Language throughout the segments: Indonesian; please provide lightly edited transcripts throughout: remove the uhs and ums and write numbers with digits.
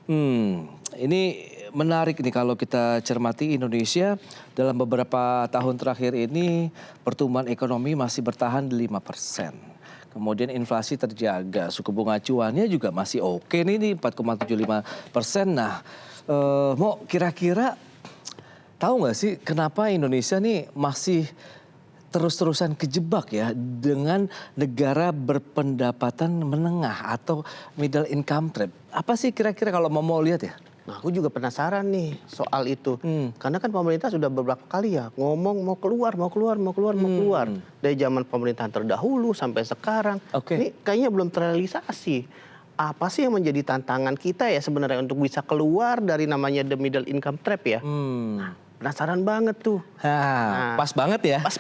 Ini menarik nih kalau kita cermati Indonesia dalam beberapa tahun terakhir ini pertumbuhan ekonomi masih bertahan di 5%. Kemudian inflasi terjaga, suku bunga acuannya juga masih oke nih 4,75%. Nah, mau kira-kira tahu nggak sih kenapa Indonesia nih masih terus-terusan kejebak ya dengan negara berpendapatan menengah atau middle income trap? Apa sih kira-kira kalau mau lihat ya? Nah, aku juga penasaran nih soal itu. Karena kan pemerintah sudah beberapa kali ya ngomong mau keluar. Dari zaman pemerintahan terdahulu sampai sekarang. Ini kayaknya belum terrealisasi. Apa sih yang menjadi tantangan kita ya sebenarnya untuk bisa keluar dari namanya the middle income trap ya? Penasaran banget tuh. Pas banget ya. Pas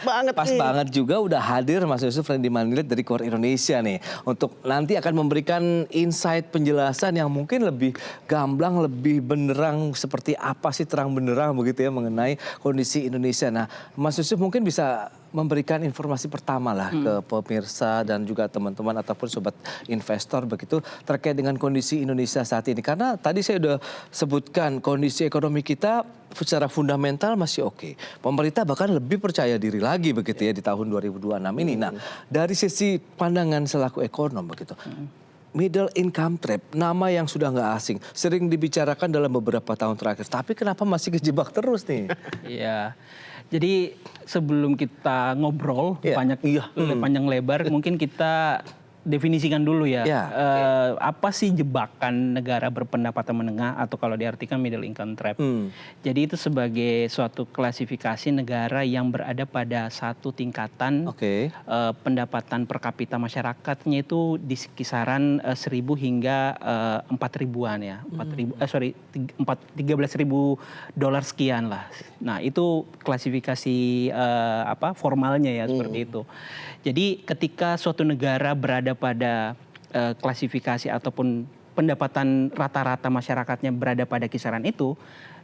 banget juga udah hadir Mas Yusuf Randy Manilit dari Core Indonesia nih. Untuk nanti akan memberikan insight penjelasan yang mungkin lebih gamblang, lebih benerang seperti apa sih terang benderang begitu ya mengenai kondisi Indonesia. Nah Mas Yusuf mungkin bisa memberikan informasi pertama lah ke pemirsa dan juga teman-teman ataupun sobat investor begitu terkait dengan kondisi Indonesia saat ini. Karena tadi saya udah sebutkan kondisi ekonomi kita secara fundamental masih oke. Pemerintah bahkan lebih percaya diri lagi begitu ya di tahun 2026 ini. Nah, dari sisi pandangan selaku ekonom begitu. Middle income trap, nama yang sudah nggak asing, sering dibicarakan dalam beberapa tahun terakhir. Tapi kenapa masih kejebak terus nih? Iya. Jadi sebelum kita ngobrol panjang lebar, mungkin kita definisikan dulu ya. Apa sih jebakan negara berpendapatan menengah atau kalau diartikan middle income trap. Jadi itu sebagai suatu klasifikasi negara yang berada pada satu tingkatan pendapatan per kapita masyarakatnya itu di kisaran 1.000 hingga 4.000-an ya. 13.000 dolar sekian lah. Nah, itu klasifikasi formalnya ya seperti itu. Jadi ketika suatu negara berada pada klasifikasi ataupun pendapatan rata-rata masyarakatnya berada pada kisaran itu,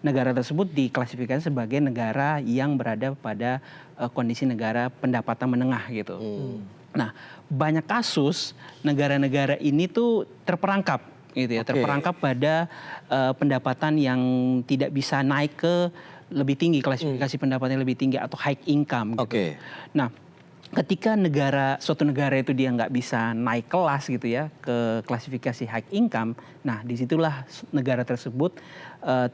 negara tersebut diklasifikasi sebagai negara yang berada pada kondisi negara pendapatan menengah gitu. Nah, banyak kasus negara-negara ini tuh terperangkap gitu ya, terperangkap pada pendapatan yang tidak bisa naik ke lebih tinggi, klasifikasi pendapatan yang lebih tinggi atau high income gitu. Nah, ketika suatu negara itu dia nggak bisa naik kelas gitu ya ke klasifikasi high income, nah disitulah negara tersebut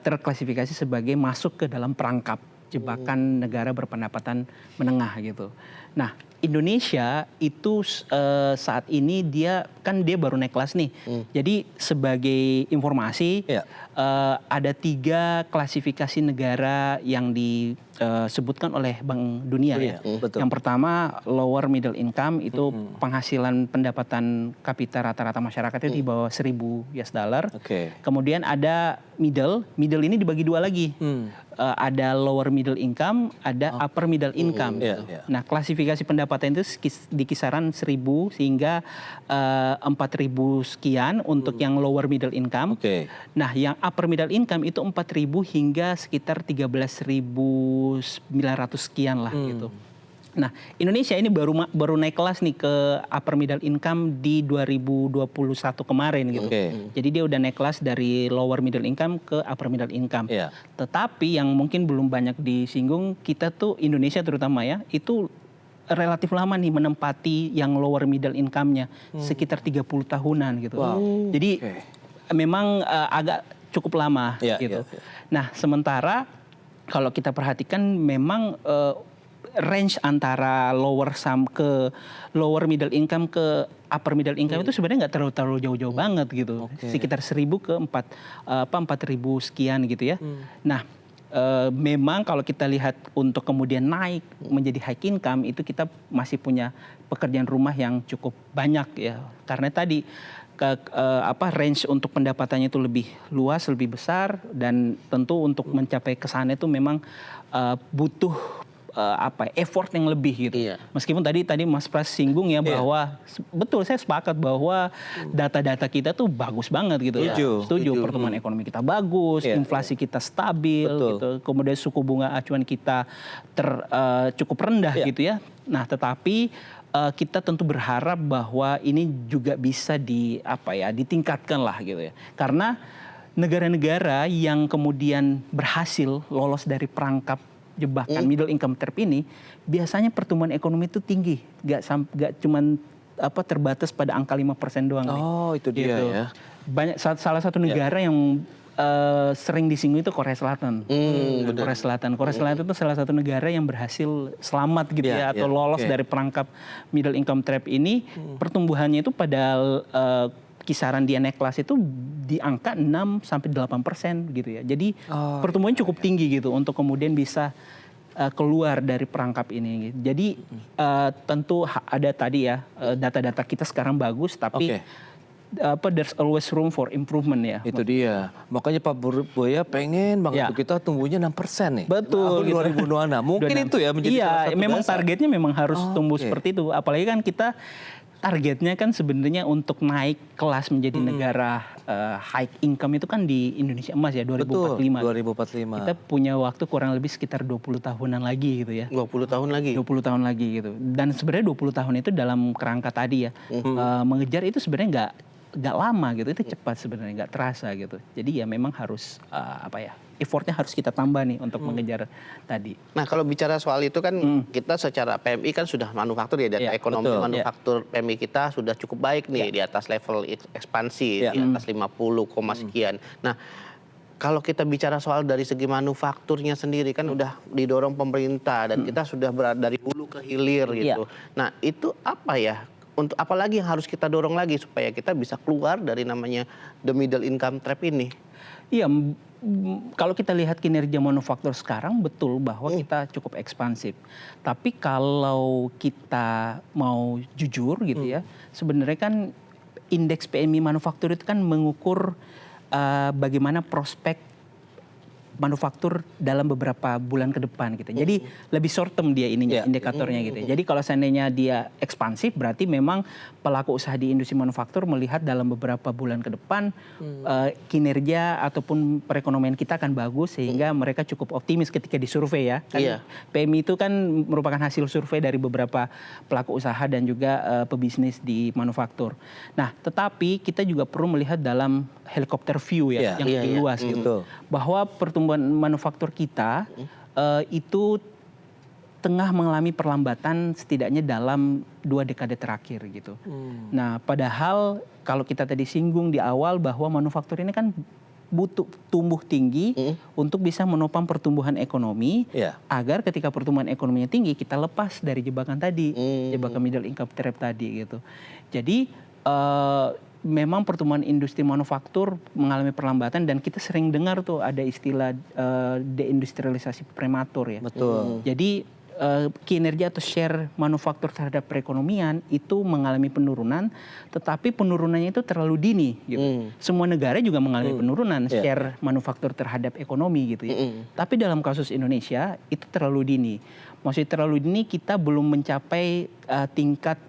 terklasifikasi sebagai masuk ke dalam perangkap jebakan negara berpendapatan menengah gitu. Nah, Indonesia itu saat ini dia baru naik kelas nih. Jadi sebagai informasi ada 3 klasifikasi negara yang disebutkan oleh Bank Dunia ya. Yang pertama lower middle income itu penghasilan pendapatan kapita rata-rata masyarakatnya di bawah 1.000 US dollar. Kemudian ada middle ini dibagi 2 lagi. Ada lower middle income, ada upper middle income. Nah, klasifikasi pendapatan itu di kisaran 1.000 hingga 4.000 sekian untuk yang lower middle income. Nah, yang upper middle income itu 4.000 hingga sekitar 13.900 sekian lah gitu. Nah, Indonesia ini baru naik kelas nih ke upper middle income di 2021 kemarin gitu. Jadi dia udah naik kelas dari lower middle income ke upper middle income. Tetapi yang mungkin belum banyak disinggung, kita tuh Indonesia terutama ya, itu relatif lama nih menempati yang lower middle income-nya, sekitar 30 tahunan gitu. Jadi memang agak cukup lama gitu. Nah, sementara kalau kita perhatikan memang range antara lower middle income ke upper middle income itu sebenarnya nggak terlalu jauh-jauh banget gitu. Sekitar 1.000 ke 4.000 sekian gitu ya. Nah, memang kalau kita lihat untuk kemudian naik menjadi high income itu kita masih punya pekerjaan rumah yang cukup banyak ya. Karena tadi range untuk pendapatannya itu lebih luas, lebih besar, dan tentu untuk mencapai ke sana itu memang butuh effort yang lebih gitu. Meskipun tadi Mas Pras singgung ya bahwa betul, saya sepakat bahwa data-data kita tuh bagus banget gitu. Setuju. Pertumbuhan ekonomi kita bagus, inflasi kita stabil gitu. Kemudian suku bunga acuan kita cukup rendah gitu ya. Nah, tetapi kita tentu berharap bahwa ini juga bisa ditingkatkan lah gitu ya. Karena negara-negara yang kemudian berhasil lolos dari perangkap jebakan middle income trap ini, biasanya pertumbuhan ekonomi itu tinggi, gak cuman terbatas pada angka 5% doang. Oh, itu dia gitu. ya. Salah satu negara yang sering disinggung itu Korea Selatan. Korea Selatan itu salah satu negara yang berhasil selamat gitu atau lolos dari perangkap middle income trap ini. Pertumbuhannya itu pada kisaran dia naik kelas itu di angka 6-8% gitu ya. Jadi pertumbuhan cukup tinggi gitu untuk kemudian bisa keluar dari perangkap ini. Jadi tentu ada tadi ya data-data kita sekarang bagus, tapi there's always room for improvement ya. Itu dia. Makanya Pak Buya pengen banget kita tumbuhnya 6% nih. Betul. Tahun 2026. Mungkin itu ya menjadi salah satu memang dasar. Targetnya memang harus tumbuh seperti itu. Apalagi kan kita targetnya kan sebenarnya untuk naik kelas menjadi negara high income itu kan di Indonesia Emas ya 2045. Betul, 2045. Kita punya waktu kurang lebih sekitar 20 tahunan lagi gitu ya. 20 tahun lagi? 20 tahun lagi gitu. Dan sebenarnya 20 tahun itu dalam kerangka tadi ya. Mengejar itu sebenarnya nggak lama gitu, itu cepat sebenarnya, nggak terasa gitu. Jadi ya memang harus effortnya harus kita tambah nih untuk mengejar tadi. Nah kalau bicara soal itu kan kita secara PMI kan sudah manufaktur ya, data ekonomi manufaktur PMI kita sudah cukup baik nih di atas level ekspansi, di atas 50, sekian. Nah kalau kita bicara soal dari segi manufakturnya sendiri kan udah didorong pemerintah dan kita sudah berada dari hulu ke hilir gitu. Nah itu apa ya? Untuk apalagi yang harus kita dorong lagi supaya kita bisa keluar dari namanya the middle income trap ini? Iya, kalau kita lihat kinerja manufaktur sekarang betul bahwa kita cukup ekspansif. Tapi kalau kita mau jujur gitu ya, sebenarnya kan indeks PMI manufaktur itu kan mengukur bagaimana prospek manufaktur dalam beberapa bulan ke depan gitu. Jadi lebih short term dia ininya indikatornya gitu. Jadi kalau seandainya dia ekspansif berarti memang pelaku usaha di industri manufaktur melihat dalam beberapa bulan ke depan kinerja ataupun perekonomian kita akan bagus sehingga mereka cukup optimis ketika disurvei ya. Kan PMI itu kan merupakan hasil survei dari beberapa pelaku usaha dan juga pebisnis di manufaktur. Nah, tetapi kita juga perlu melihat dalam helikopter view ya yang lebih luas gitu. Bahwa pertumbuhan manufaktur kita itu tengah mengalami perlambatan setidaknya dalam 2 dekade terakhir gitu. Nah, padahal kalau kita tadi singgung di awal bahwa manufaktur ini kan butuh tumbuh tinggi untuk bisa menopang pertumbuhan ekonomi agar ketika pertumbuhan ekonominya tinggi kita lepas dari jebakan tadi, jebakan middle income trap tadi gitu. Jadi memang pertumbuhan industri manufaktur mengalami perlambatan dan kita sering dengar tuh ada istilah deindustrialisasi prematur ya. Betul. Jadi kinerja atau share manufaktur terhadap perekonomian itu mengalami penurunan, tetapi penurunannya itu terlalu dini gitu. Semua negara juga mengalami penurunan share manufaktur terhadap ekonomi gitu ya. Tapi dalam kasus Indonesia itu terlalu dini. Maksudnya terlalu dini kita belum mencapai tingkat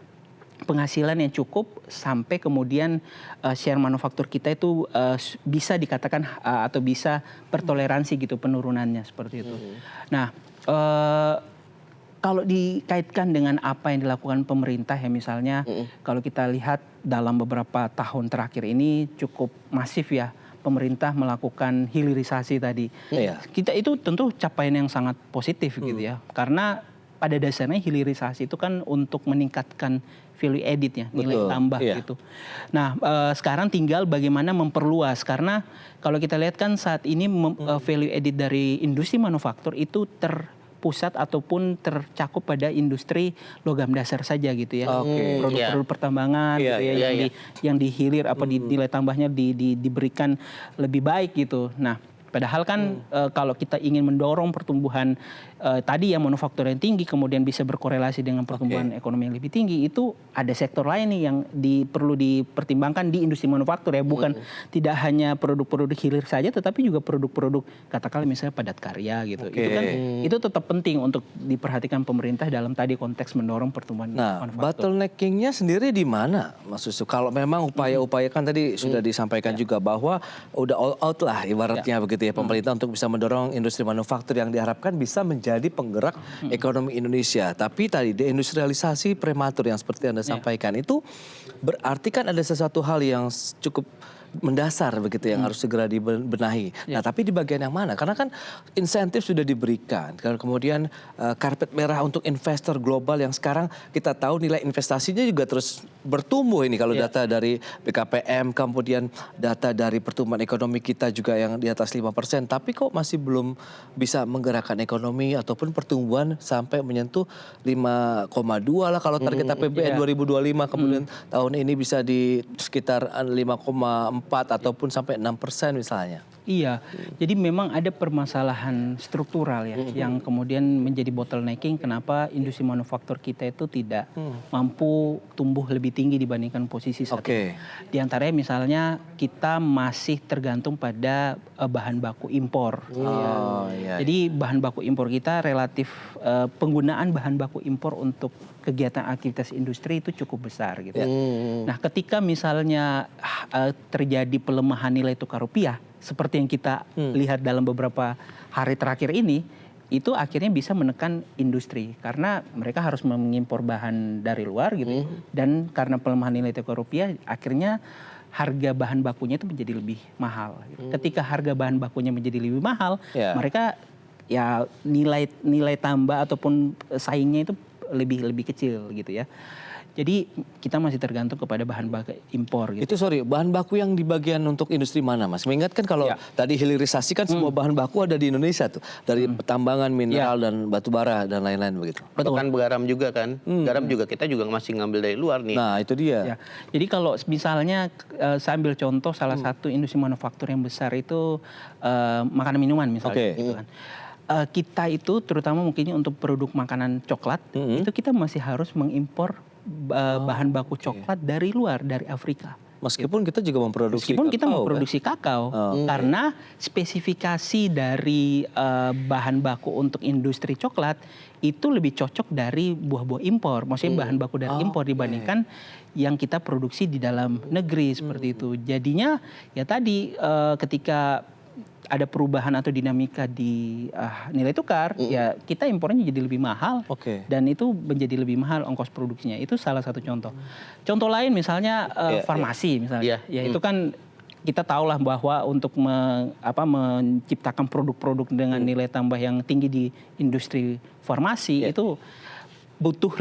penghasilan yang cukup sampai kemudian share manufaktur kita itu bisa dikatakan atau bisa bertoleransi gitu penurunannya seperti itu. Nah, kalau dikaitkan dengan apa yang dilakukan pemerintah ya misalnya kalau kita lihat dalam beberapa tahun terakhir ini cukup masif ya pemerintah melakukan hilirisasi tadi. Kita itu tentu capaian yang sangat positif gitu ya. Karena pada dasarnya hilirisasi itu kan untuk meningkatkan value added ya, nilai tambah gitu. Nah, sekarang tinggal bagaimana memperluas karena kalau kita lihat kan saat ini value added dari industri manufaktur itu terpusat ataupun tercakup pada industri logam dasar saja gitu ya. Produk-produk pertambangan gitu ya, yang dihilir apa nilai tambahnya diberikan lebih baik gitu. Nah, padahal kan kalau kita ingin mendorong pertumbuhan tadi yang manufaktur yang tinggi kemudian bisa berkorelasi dengan pertumbuhan ekonomi yang lebih tinggi itu ada sektor lain nih yang perlu dipertimbangkan di industri manufaktur ya bukan tidak hanya produk-produk hilir saja tetapi juga produk-produk katakanlah misalnya padat karya gitu. Itu kan itu tetap penting untuk diperhatikan pemerintah dalam tadi konteks mendorong pertumbuhan manufaktur. Bottleneckingnya sendiri di mana Mas Yusuf? Kalau memang upaya-upaya kan tadi sudah disampaikan juga bahwa udah all out lah ibaratnya begitu ya pemerintah untuk bisa mendorong industri manufaktur yang diharapkan bisa menjadi penggerak ekonomi Indonesia. Tapi tadi deindustrialisasi prematur yang seperti Anda sampaikan itu berarti kan ada sesuatu hal yang cukup mendasar begitu yang harus segera dibenahi. Nah, tapi di bagian yang mana? Karena kan insentif sudah diberikan. Kemudian karpet merah untuk investor global yang sekarang kita tahu nilai investasinya juga terus bertumbuh ini kalau data dari BKPM, kemudian data dari pertumbuhan ekonomi kita juga yang di atas 5%. Tapi kok masih belum bisa menggerakkan ekonomi ataupun pertumbuhan sampai menyentuh 5,2 lah kalau target APBN 2025, kemudian tahun ini bisa di sekitar 5,4 ataupun sampai 6% misalnya. Iya, jadi memang ada permasalahan struktural ya yang kemudian menjadi bottlenecking kenapa industri manufaktur kita itu tidak mampu tumbuh lebih tinggi dibandingkan posisi saat ini. Di antaranya misalnya kita masih tergantung pada bahan baku impor. Jadi bahan baku impor kita relatif penggunaan bahan baku impor untuk kegiatan aktivitas industri itu cukup besar gitu. Nah, ketika misalnya terjadi pelemahan nilai tukar rupiah seperti yang kita lihat dalam beberapa hari terakhir ini, itu akhirnya bisa menekan industri karena mereka harus mengimpor bahan dari luar gitu. Dan karena pelemahan nilai tukar rupiah, akhirnya harga bahan bakunya itu menjadi lebih mahal. Ketika harga bahan bakunya menjadi lebih mahal, mereka ya nilai tambah ataupun saingnya itu lebih kecil gitu ya. Jadi kita masih tergantung kepada bahan baku impor gitu. Itu bahan baku yang di bagian untuk industri mana, Mas? Mengingat kan kalau tadi hilirisasi kan semua bahan baku ada di Indonesia tuh. Dari pertambangan, mineral, dan batu bara dan lain-lain begitu. Bahkan garam juga kan. Garam juga kita juga masih ngambil dari luar nih. Nah, itu dia. Jadi kalau misalnya saya ambil contoh salah satu industri manufaktur yang besar itu makanan minuman misalnya gitu kan. Kita itu terutama mungkin untuk produk makanan coklat, itu kita masih harus mengimpor bahan baku coklat dari luar, dari Afrika. Meskipun kita juga memproduksi kakao, karena spesifikasi dari bahan baku untuk industri coklat itu lebih cocok dari buah-buah impor, maksudnya bahan baku dari impor dibandingkan yang kita produksi di dalam negeri seperti itu. Jadinya ya tadi ketika ada perubahan atau dinamika di nilai tukar, ya kita impornya jadi lebih mahal, dan itu menjadi lebih mahal ongkos produksinya. Itu salah satu contoh. Contoh lain misalnya farmasi misalnya, ya itu kan kita tahulah bahwa untuk menciptakan produk-produk dengan nilai tambah yang tinggi di industri farmasi itu butuh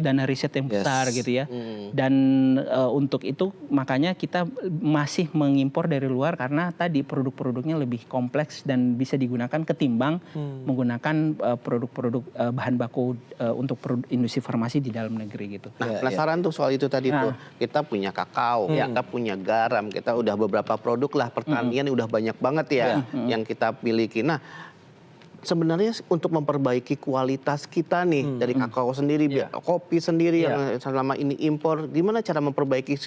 dana riset yang besar gitu ya. Dan untuk itu makanya kita masih mengimpor dari luar karena tadi produk-produknya lebih kompleks dan bisa digunakan ketimbang menggunakan produk-produk bahan baku untuk industri farmasi di dalam negeri gitu. Nah, penasaran tuh soal itu tadi tuh. Kita punya kakao, kita punya garam, kita udah beberapa produk lah pertanian udah banyak banget ya yang kita miliki. Nah, sebenarnya untuk memperbaiki kualitas kita nih dari kakao sendiri, kopi sendiri yang selama ini impor, gimana cara memperbaiki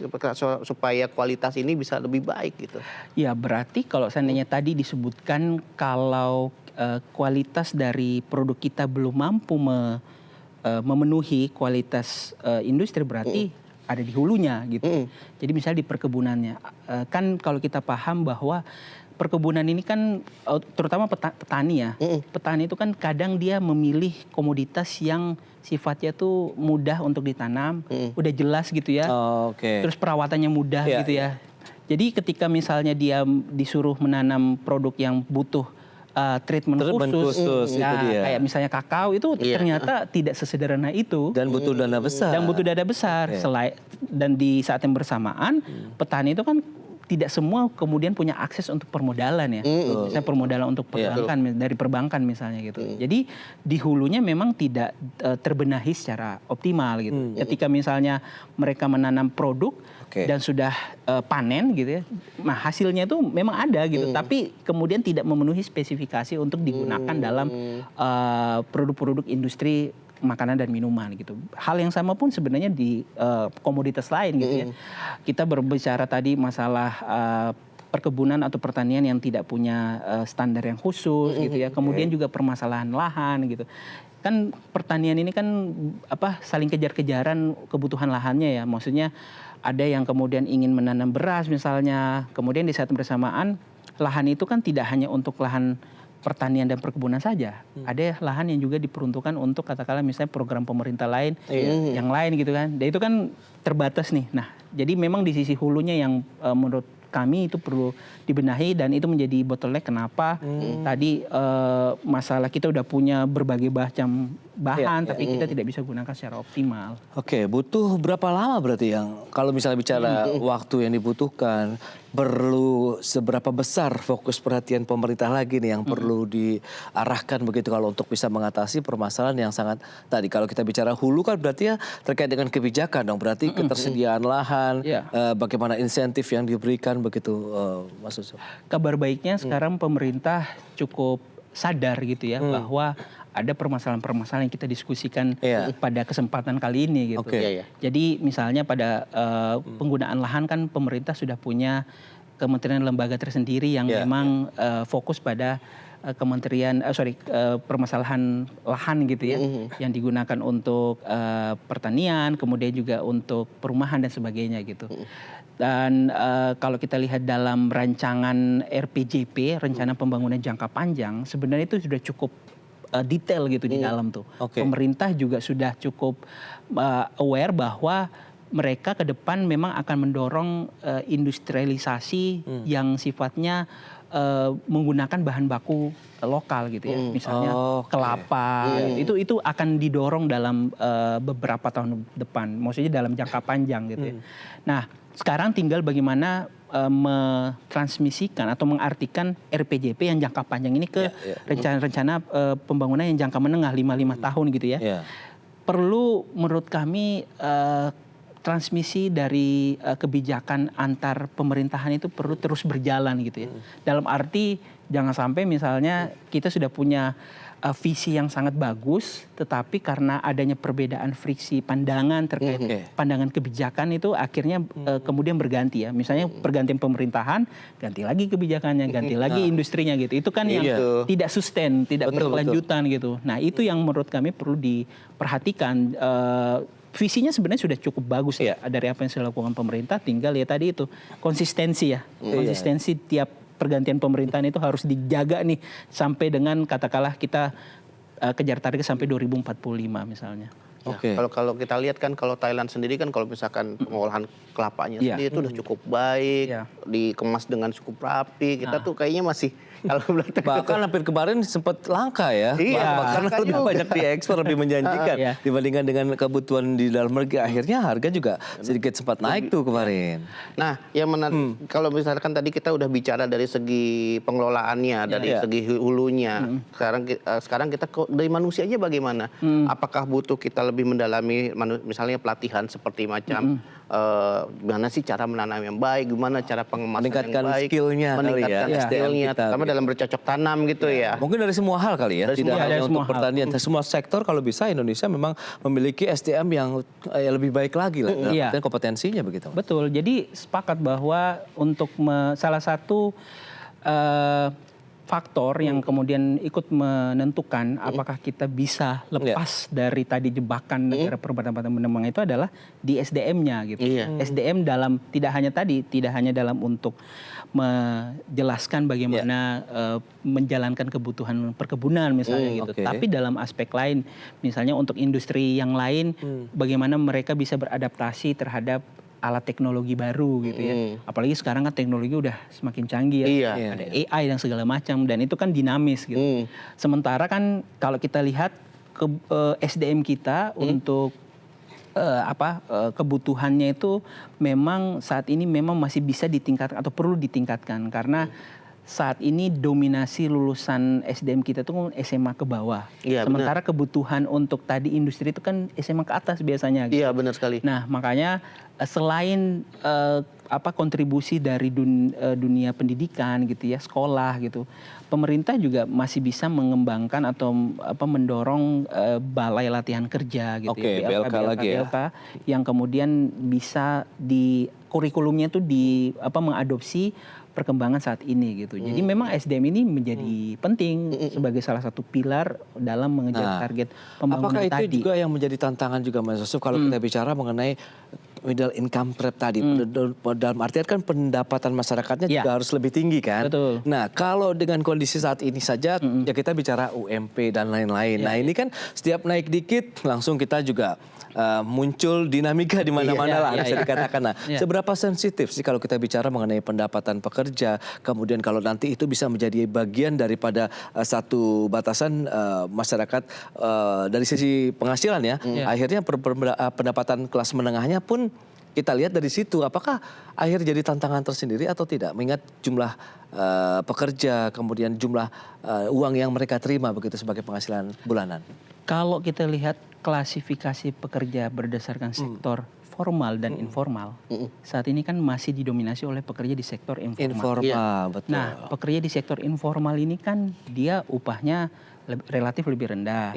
supaya kualitas ini bisa lebih baik gitu? Ya berarti kalau seandainya tadi disebutkan kalau kualitas dari produk kita belum mampu memenuhi kualitas industri, berarti ada di hulunya gitu. Jadi misalnya di perkebunannya, kan kalau kita paham bahwa perkebunan ini kan terutama petani ya. Petani itu kan kadang dia memilih komoditas yang sifatnya tuh mudah untuk ditanam, udah jelas gitu ya. Terus perawatannya mudah gitu ya. Jadi ketika misalnya dia disuruh menanam produk yang butuh treatment khusus kayak misalnya kakao itu ternyata tidak sesederhana itu. Dan butuh dana besar. Dan di saat yang bersamaan petani itu kan tidak semua kemudian punya akses untuk permodalan ya. Misalnya permodalan untuk perbankan, dari perbankan misalnya gitu. Jadi di hulunya memang tidak terbenahi secara optimal gitu. Ketika misalnya mereka menanam produk dan sudah panen gitu ya. Nah, hasilnya itu memang ada gitu, tapi kemudian tidak memenuhi spesifikasi untuk digunakan dalam produk-produk industri makanan dan minuman gitu. Hal yang sama pun sebenarnya di komoditas lain gitu ya. Kita berbicara tadi masalah perkebunan atau pertanian yang tidak punya standar yang khusus gitu ya. Kemudian juga permasalahan lahan gitu. Kan pertanian ini kan saling kejar-kejaran kebutuhan lahannya ya. Maksudnya ada yang kemudian ingin menanam beras misalnya. Kemudian di saat bersamaan lahan itu kan tidak hanya untuk lahan pertanian dan perkebunan saja. Ada lahan yang juga diperuntukkan untuk katakanlah misalnya program pemerintah lain, yang lain gitu kan. Dan itu kan terbatas nih. Nah, jadi memang di sisi hulunya yang menurut kami itu perlu dibenahi dan itu menjadi bottleneck kenapa tadi masalah kita udah punya berbagai macam bahan tapi kita tidak bisa gunakan secara optimal. Oke, butuh berapa lama berarti yang kalau misalnya bicara waktu yang dibutuhkan, perlu seberapa besar fokus perhatian pemerintah lagi nih yang perlu diarahkan begitu kalau untuk bisa mengatasi permasalahan yang sangat tadi kalau kita bicara hulu kan berarti ya terkait dengan kebijakan dong, berarti ketersediaan lahan, bagaimana insentif yang diberikan begitu, Mas Yusuf. Kabar baiknya sekarang pemerintah cukup sadar gitu ya bahwa ada permasalahan-permasalahan yang kita diskusikan pada kesempatan kali ini gitu. Jadi misalnya pada penggunaan lahan kan pemerintah sudah punya kementerian lembaga tersendiri yang memang fokus pada permasalahan lahan gitu ya, yang digunakan untuk pertanian, kemudian juga untuk perumahan dan sebagainya gitu. Dan kalau kita lihat dalam rancangan RPJP, rencana pembangunan jangka panjang, sebenarnya itu sudah cukup detail gitu di dalam tuh. Pemerintah juga sudah cukup aware bahwa mereka ke depan memang akan mendorong industrialisasi yang sifatnya menggunakan bahan baku lokal gitu ya. Misalnya kelapa, itu akan didorong dalam beberapa tahun depan. Maksudnya dalam jangka panjang gitu ya. Nah, sekarang tinggal bagaimana mentransmisikan atau mengartikan RPJP yang jangka panjang ini ke rencana-rencana pembangunan yang jangka menengah 5 tahun gitu ya. Perlu menurut kami transmisi dari kebijakan antar pemerintahan itu perlu terus berjalan gitu ya. Dalam arti jangan sampai misalnya kita sudah punya visi yang sangat bagus, tetapi karena adanya perbedaan friksi pandangan terkait pandangan kebijakan itu akhirnya kemudian berganti ya. Misalnya pergantian pemerintahan, ganti lagi kebijakannya, ganti lagi industrinya gitu. Itu kan yang tidak sustain, tidak berkelanjutan gitu. Nah itu yang menurut kami perlu diperhatikan. Visinya sebenarnya sudah cukup bagus ya dari apa yang sudah dilakukan pemerintah. Tinggal ya tadi itu konsistensi ya, konsistensi tiap pergantian pemerintahan itu harus dijaga nih sampai dengan katakanlah kita kejar target sampai 2045 misalnya. Kalau kita lihat kan kalau Thailand sendiri kan kalau misalkan pengolahan kelapanya sendiri itu udah cukup baik, dikemas dengan cukup rapi. Kita tuh kayaknya masih bahkan hampir kemarin sempat langka ya. Karena lebih banyak diekspor, lebih menjanjikan dibandingkan dengan kebutuhan di dalam negeri. Akhirnya harga juga sedikit sempat naik tuh kemarin. Nah, yang menarik kalau misalkan tadi kita udah bicara dari segi pengelolaannya, dari segi hulunya. Sekarang kita dari manusianya bagaimana? Apakah butuh kita lebih mendalami misalnya pelatihan seperti macam gimana sih cara menanam yang baik, gimana cara pengemasan yang baik, meningkatkan skillnya, terutama dalam bercocok tanam gitu ya. Mungkin dari semua hal kali ya, tidak hanya untuk pertanian, semua sektor kalau bisa Indonesia memang memiliki SDM yang lebih baik lagi lah, dan kompetensinya begitu. Betul, jadi sepakat bahwa untuk salah satu faktor yang kemudian ikut menentukan apakah kita bisa lepas dari tadi jebakan negara perbatasan menembang itu adalah di SDM-nya gitu. SDM dalam tidak hanya dalam untuk menjelaskan bagaimana menjalankan kebutuhan perkebunan misalnya gitu, tapi dalam aspek lain misalnya untuk industri yang lain bagaimana mereka bisa beradaptasi terhadap alat teknologi baru gitu ya. Apalagi sekarang kan teknologi udah semakin canggih ya. Ada AI dan segala macam dan itu kan dinamis gitu. Sementara kan kalau kita lihat SDM kita untuk kebutuhannya itu memang saat ini memang masih bisa ditingkatkan atau perlu ditingkatkan karena saat ini dominasi lulusan SDM kita itu SMA ke bawah. Sementara kebutuhan untuk tadi industri itu kan SMA ke atas biasanya. Gitu. Iya, benar sekali. Nah, makanya selain kontribusi dari dunia pendidikan gitu ya, sekolah gitu. Pemerintah juga masih bisa mengembangkan atau mendorong balai latihan kerja gitu BLK lagi ya. Yang kemudian bisa di kurikulumnya itu mengadopsi perkembangan saat ini gitu. Jadi memang SDM ini menjadi penting sebagai salah satu pilar dalam mengejar target pembangunan tadi. Apakah itu tadi. juga yang menjadi tantangan juga Mas Yusuf kalau kita bicara mengenai middle income trap tadi. Dalam artian kan pendapatan masyarakatnya juga harus lebih tinggi kan. Betul. Nah kalau dengan kondisi saat ini saja ya kita bicara UMP dan lain-lain. Nah ini kan setiap naik dikit langsung kita juga muncul dinamika di mana-mana lah bisa dikatakan. Nah, seberapa sensitif sih kalau kita bicara mengenai pendapatan pekerja, kemudian kalau nanti itu bisa menjadi bagian daripada satu batasan masyarakat dari sisi penghasilan ya, akhirnya pendapatan kelas menengahnya pun kita lihat dari situ, apakah akhir jadi tantangan tersendiri atau tidak, mengingat jumlah pekerja, kemudian jumlah uang yang mereka terima begitu sebagai penghasilan bulanan. Kalau kita lihat klasifikasi pekerja berdasarkan sektor formal dan informal, saat ini kan masih didominasi oleh pekerja di sektor informal. Betul. Nah, pekerja di sektor informal ini kan dia upahnya relatif lebih rendah,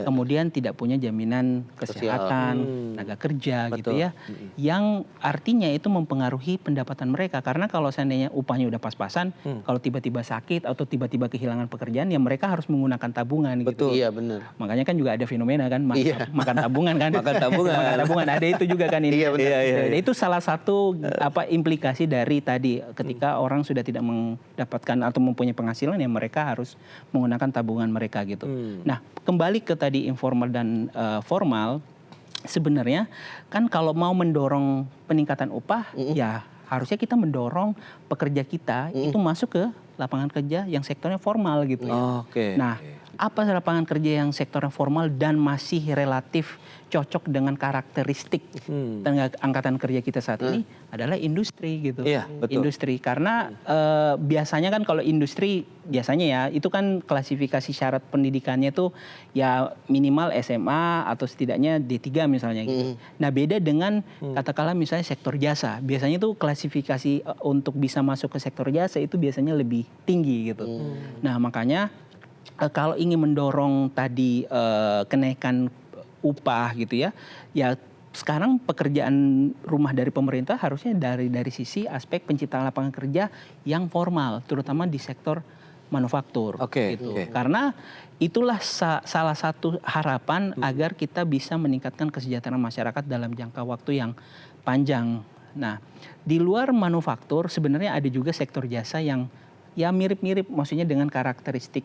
kemudian tidak punya jaminan kesehatan, tenaga kerja gitu ya, yang artinya itu mempengaruhi pendapatan mereka, karena kalau seandainya upahnya udah pas-pasan, kalau tiba-tiba sakit atau tiba-tiba kehilangan pekerjaan, ya mereka harus menggunakan tabungan. Betul. Gitu. Iya benar. Makanya kan juga ada fenomena kan, makan tabungan kan, makan tabungan, ada itu juga kan ini. Iya. Itu salah satu implikasi dari tadi ketika orang sudah tidak mendapatkan atau mempunyai penghasilan, ya mereka harus menggunakan tabungan mereka gitu. Nah, kembali ke tadi informal dan formal, sebenarnya kan kalau mau mendorong peningkatan upah, ya harusnya kita mendorong pekerja kita itu masuk ke lapangan kerja yang sektornya formal gitu ya. Nah, apa lapangan kerja yang sektornya formal dan masih relatif cocok dengan karakteristik tenaga angkatan kerja kita saat ini adalah industri gitu. Iya, betul. Industri, karena biasanya kan kalau industri biasanya ya itu kan klasifikasi syarat pendidikannya tuh ya minimal SMA atau setidaknya D3 misalnya gitu. Nah, beda dengan katakanlah misalnya sektor jasa. Biasanya tuh klasifikasi untuk bisa masuk ke sektor jasa itu biasanya lebih tinggi gitu. Nah, makanya kalau ingin mendorong tadi kenaikan upah gitu ya, ya sekarang pekerjaan rumah dari pemerintah harusnya dari sisi aspek penciptaan lapangan kerja yang formal, terutama di sektor manufaktur. Gitu. Karena itulah salah satu harapan agar kita bisa meningkatkan kesejahteraan masyarakat dalam jangka waktu yang panjang. Nah, di luar manufaktur sebenarnya ada juga sektor jasa yang ya mirip-mirip, maksudnya dengan karakteristik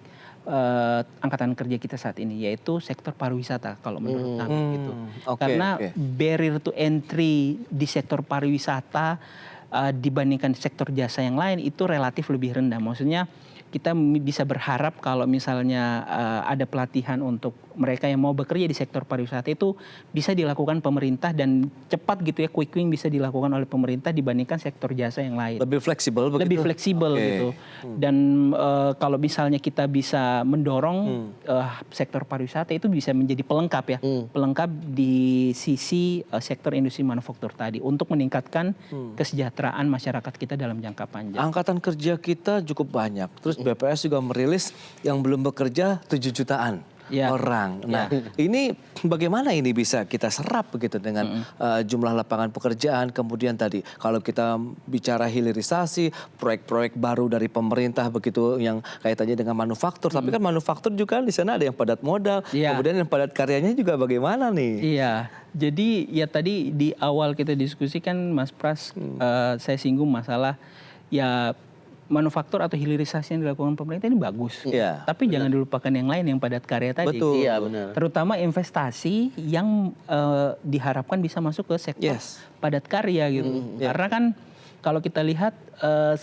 angkatan kerja kita saat ini, yaitu sektor pariwisata kalau menurut kami gitu. Karena barrier to entry di sektor pariwisata dibandingkan sektor jasa yang lain itu relatif lebih rendah. Maksudnya kita bisa berharap kalau misalnya ada pelatihan untuk mereka yang mau bekerja di sektor pariwisata itu bisa dilakukan pemerintah dan cepat gitu ya, quick win bisa dilakukan oleh pemerintah dibandingkan sektor jasa yang lain. Lebih fleksibel begitu? Lebih fleksibel gitu. Dan kalau misalnya kita bisa mendorong sektor pariwisata itu bisa menjadi pelengkap ya, pelengkap di sisi sektor industri manufaktur tadi untuk meningkatkan kesejahteraan masyarakat kita dalam jangka panjang. Angkatan kerja kita cukup banyak, terus BPS juga merilis yang belum bekerja 7 jutaan orang. Nah, ini bagaimana ini bisa kita serap begitu dengan jumlah lapangan pekerjaan, kemudian tadi kalau kita bicara hilirisasi, proyek-proyek baru dari pemerintah begitu yang kaitannya dengan manufaktur, tapi kan manufaktur juga di sana ada yang padat modal, kemudian yang padat karyanya juga bagaimana nih? Iya. Jadi ya tadi di awal kita diskusikan Mas Pras, saya singgung masalah ya manufaktur atau hilirisasi yang dilakukan pemerintah ini bagus. Tapi jangan dilupakan yang lain yang padat karya tadi. Betul. Iya, benar. Terutama investasi yang diharapkan bisa masuk ke sektor padat karya gitu. Karena kan kalau kita lihat 1%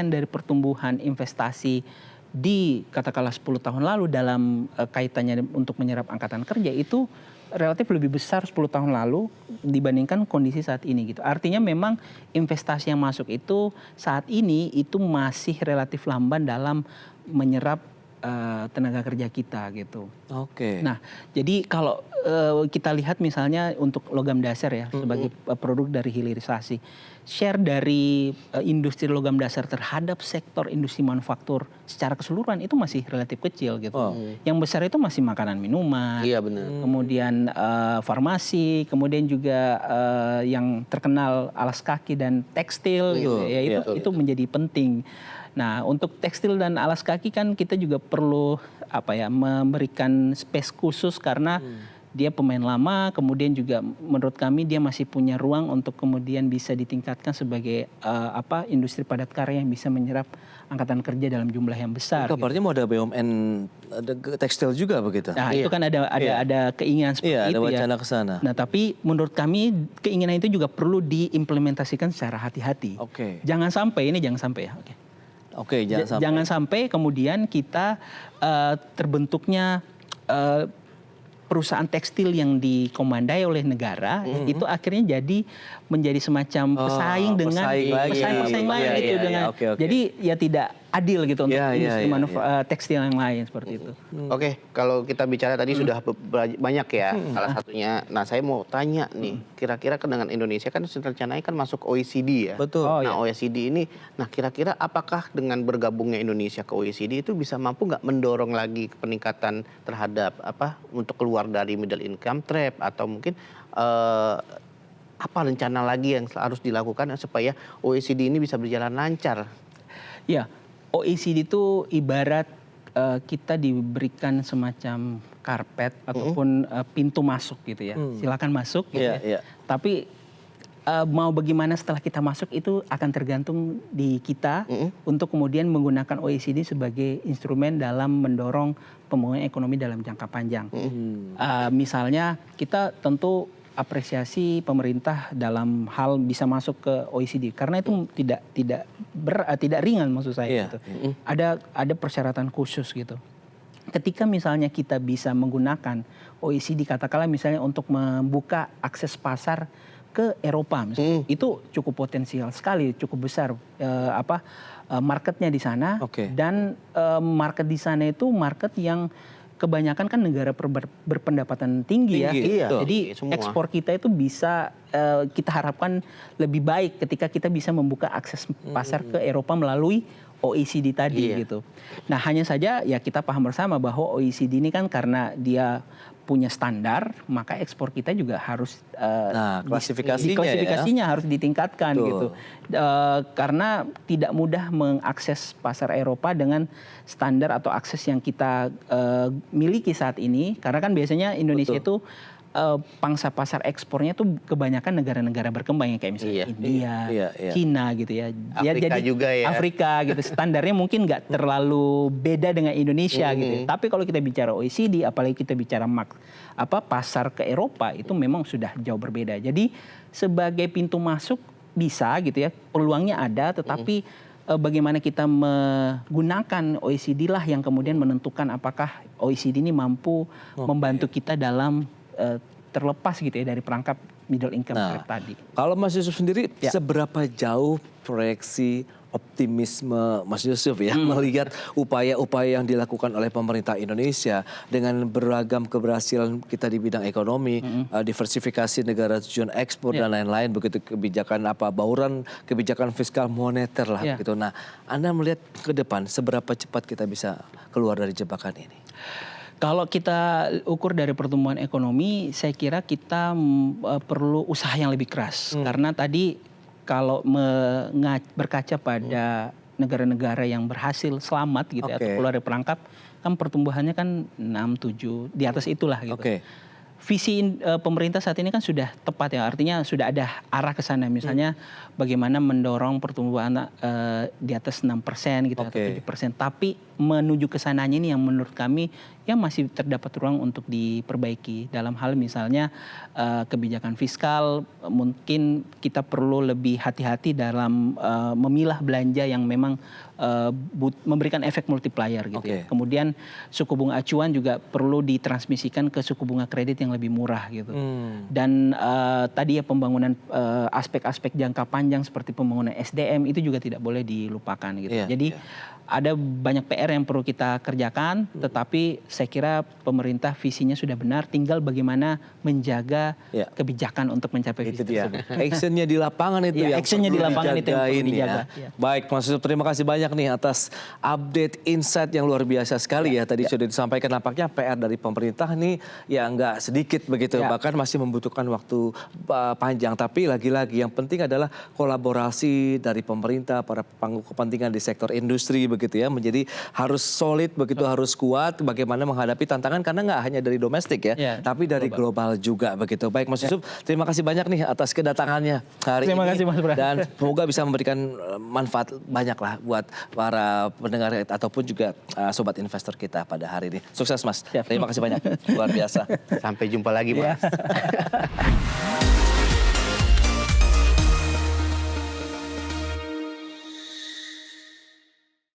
dari pertumbuhan investasi di katakanlah 10 tahun lalu dalam kaitannya untuk menyerap angkatan kerja itu relatif lebih besar 10 tahun lalu dibandingkan kondisi saat ini gitu. Artinya memang investasi yang masuk itu saat ini itu masih relatif lamban dalam menyerap tenaga kerja kita gitu. Nah, jadi kalau kita lihat misalnya untuk logam dasar ya sebagai produk dari hilirisasi, share dari industri logam dasar terhadap sektor industri manufaktur secara keseluruhan itu masih relatif kecil gitu. Yang besar itu masih makanan minuman, kemudian farmasi, kemudian juga yang terkenal alas kaki dan tekstil gitu ya, itu menjadi penting. Nah, untuk tekstil dan alas kaki kan kita juga perlu memberikan space khusus karena dia pemain lama, kemudian juga menurut kami dia masih punya ruang untuk kemudian bisa ditingkatkan sebagai industri padat karya yang bisa menyerap angkatan kerja dalam jumlah yang besar. Kabarnya mau ada BUMN tekstil juga begitu. Nah, itu kan ada keinginan seperti ada itu ya. wacana ke sana. Nah, tapi menurut kami keinginan itu juga perlu diimplementasikan secara hati-hati. Jangan sampai ya. Jangan sampai kemudian kita terbentuknya perusahaan tekstil yang dikomandai oleh negara itu akhirnya menjadi semacam pesaing dengan pesaing lain gitu dengan. Jadi ya tidak adil gitu untuk industri tekstil yang lain seperti itu. Oke, kalau kita bicara tadi sudah banyak ya, salah satunya. Nah, saya mau tanya nih, kira-kira dengan Indonesia kan rencananya kan masuk OECD ya. Betul. OECD ini, nah kira-kira apakah dengan bergabungnya Indonesia ke OECD itu bisa mampu nggak mendorong lagi peningkatan terhadap untuk keluar dari middle income trap, atau mungkin apa rencana lagi yang harus dilakukan supaya OECD ini bisa berjalan lancar? Ya. OECD itu ibarat kita diberikan semacam karpet ataupun pintu masuk gitu ya. Silakan masuk gitu ya. Tapi mau bagaimana setelah kita masuk itu akan tergantung di kita untuk kemudian menggunakan OECD sebagai instrumen dalam mendorong pembangunan ekonomi dalam jangka panjang. Misalnya kita tentu apresiasi pemerintah dalam hal bisa masuk ke OECD karena itu tidak ringan maksud saya gitu. Ada persyaratan khusus gitu. Ketika misalnya kita bisa menggunakan OECD katakanlah misalnya untuk membuka akses pasar ke Eropa misalnya, itu cukup potensial sekali, cukup besar marketnya di sana dan market di sana itu market yang kebanyakan kan negara berpendapatan tinggi ya. Jadi ekspor kita itu bisa kita harapkan lebih baik ketika kita bisa membuka akses pasar ke Eropa melalui OECD tadi gitu. Nah, hanya saja ya kita paham bersama bahwa OECD ini kan karena dia punya standar, maka ekspor kita juga harus klasifikasinya harus ditingkatkan gitu. Karena tidak mudah mengakses pasar Eropa dengan standar atau akses yang kita miliki saat ini. Karena kan biasanya Indonesia itu pangsa pasar ekspornya tuh kebanyakan negara-negara berkembang yang kayak misalnya India, Cina gitu ya. Afrika juga ya. Afrika gitu. Standarnya mungkin nggak terlalu beda dengan Indonesia gitu. Tapi kalau kita bicara OECD, apalagi kita bicara pasar ke Eropa itu memang sudah jauh berbeda. Jadi sebagai pintu masuk bisa gitu ya, peluangnya ada, tetapi bagaimana kita menggunakan OECD lah yang kemudian menentukan apakah OECD ini mampu membantu kita dalam terlepas gitu ya dari perangkap middle income trap tadi. Kalau Mas Yusuf sendiri seberapa jauh proyeksi optimisme Mas Yusuf ya melihat upaya-upaya yang dilakukan oleh pemerintah Indonesia dengan beragam keberhasilan kita di bidang ekonomi, diversifikasi negara tujuan ekspor dan lain-lain, begitu kebijakan bauran kebijakan fiskal moneter lah begitu. Nah, Anda melihat ke depan seberapa cepat kita bisa keluar dari jebakan ini? Kalau kita ukur dari pertumbuhan ekonomi, saya kira kita perlu usaha yang lebih keras. Karena tadi kalau berkaca pada negara-negara yang berhasil selamat gitu atau keluar dari perangkap, kan pertumbuhannya kan 6-7 di atas itulah gitu. Visi pemerintah saat ini kan sudah tepat ya, artinya sudah ada arah ke sana. Misalnya bagaimana mendorong pertumbuhan di atas 6% gitu atau 7%. Tapi menuju ke sananya ini yang menurut kami ya masih terdapat ruang untuk diperbaiki. Dalam hal misalnya kebijakan fiskal, mungkin kita perlu lebih hati-hati dalam memilah belanja yang memang memberikan efek multiplier gitu ya. Kemudian suku bunga acuan juga perlu ditransmisikan ke suku bunga kredit yang lebih murah gitu. Dan tadi ya pembangunan aspek-aspek jangka panjang seperti pembangunan SDM itu juga tidak boleh dilupakan gitu. Jadi ada banyak PR yang perlu kita kerjakan, tetapi saya kira pemerintah visinya sudah benar, tinggal bagaimana menjaga kebijakan untuk mencapai visi tersebut. Actionnya di lapangan itu ya, actionnya di lapangan itu yang perlu dijaga. Baik, Mas Yusuf, terima kasih banyak nih atas update insight yang luar biasa sekali ya. Tadi sudah disampaikan, nampaknya PR dari pemerintah nih ya nggak sedikit begitu, bahkan masih membutuhkan waktu panjang. Tapi lagi-lagi yang penting adalah kolaborasi dari pemerintah, para pangku kepentingan di sektor industri begitu ya, menjadi harus solid begitu, harus kuat. Bagaimana menghadapi tantangan karena nggak hanya dari domestik ya, tapi dari global juga begitu. Baik Mas Yusuf, terima kasih banyak nih atas kedatangannya hari ini. Terima kasih Mas Bram. Dan semoga bisa memberikan manfaat banyak lah buat para pendengar ataupun juga sobat investor kita pada hari ini. Sukses Mas. Terima kasih banyak. Luar biasa. Sampai jumpa lagi Mas.